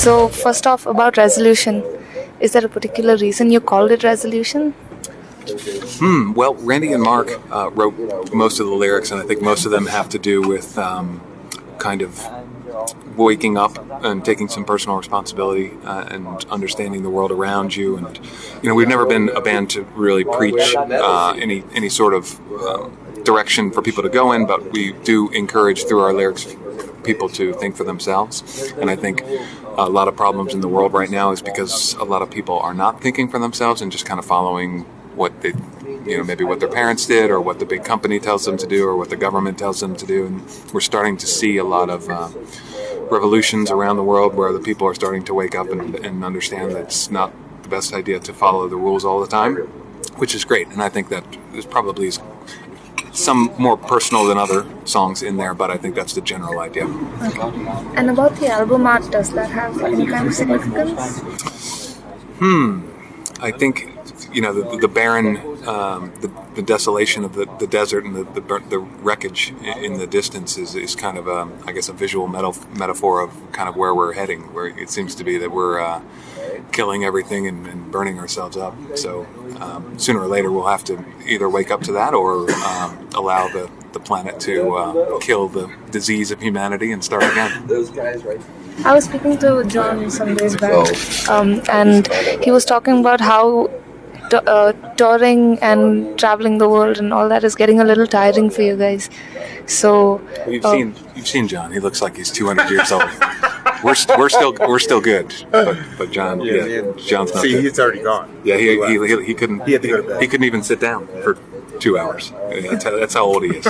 So first off, about resolution, is there a particular reason you called it resolution? Well, Randy and Mark wrote most of the lyrics, and I think most of them have to do with kind of waking up and taking some personal responsibility and understanding the world around you. And we've never been a band to really preach any sort of direction for people to go in, but we do encourage through our lyrics people to think for themselves. And I think a lot of problems in the world right now is because a lot of people are not thinking for themselves and just kind of following what they, maybe what their parents did or what the big company tells them to do or what the government tells them to do. And we're starting to see a lot of revolutions around the world where the people are starting to wake up and understand that it's not the best idea to follow the rules all the time, which is great. And I think that there's probably some more personal than other songs in there, but I think that's the general idea. Okay. And about the album art, does that have any kind of significance? I think the barren, the desolation of the desert and the wreckage in the distance is kind of a visual metaphor of kind of where we're heading, where it seems to be that we're killing everything and burning ourselves up. So sooner or later we'll have to either wake up to that or allow the planet to kill the disease of humanity and start again. I was speaking to John some days back, and he was talking about how touring and traveling the world and all that is getting a little tiring for you guys. So you've seen John. He looks like he's 200 years old. We're still good, but John, John's not. See, he's already gone. Yeah, he couldn't. He had to go to bed. He couldn't even sit down for 2 hours. That's how old he is.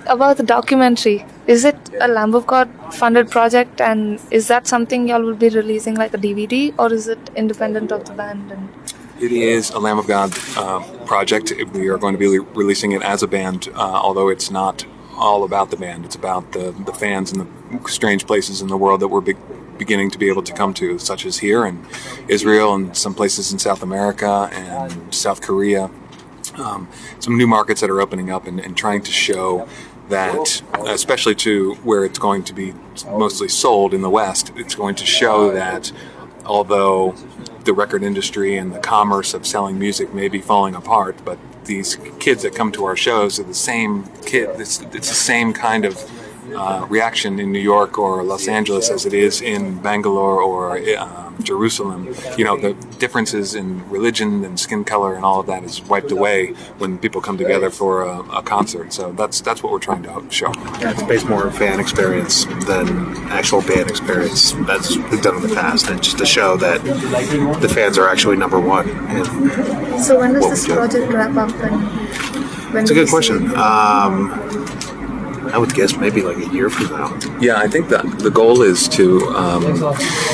About the documentary, is it a Lamb of God funded project, and is that something y'all will be releasing like a DVD, or is it independent of the band? It is a Lamb of God project. We are going to be releasing it as a band, although it's not all about the band. It's about the fans and the strange places in the world that we're beginning to be able to come to, such as here in Israel and some places in South America and South Korea. Some new markets that are opening up and trying to show that, especially to where it's going to be mostly sold in the West, it's going to show that although the record industry and the commerce of selling music may be falling apart, but these kids that come to our shows are the same kid. It's the same kind of reaction in New York or Los Angeles as it is in Bangalore or Jerusalem. The differences in religion and skin color and all of that is wiped away when people come together for a concert. So that's what we're trying to show. It's based more on fan experience than actual band experience. That's we've done in the past, and just to show that the fans are actually number one. So when does this project wrap up? It's a good question. I would guess maybe like a year from now. Yeah, I think that the goal is to,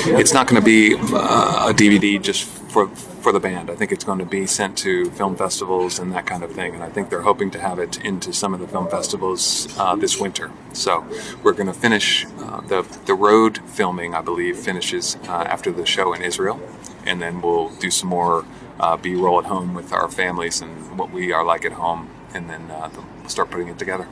it's not going to be a DVD just for the band. I think it's going to be sent to film festivals and that kind of thing. And I think they're hoping to have it into some of the film festivals this winter. So we're going to finish, the road filming, I believe, finishes after the show in Israel. And then we'll do some more B-roll at home with our families and what we are like at home. And then we'll start putting it together.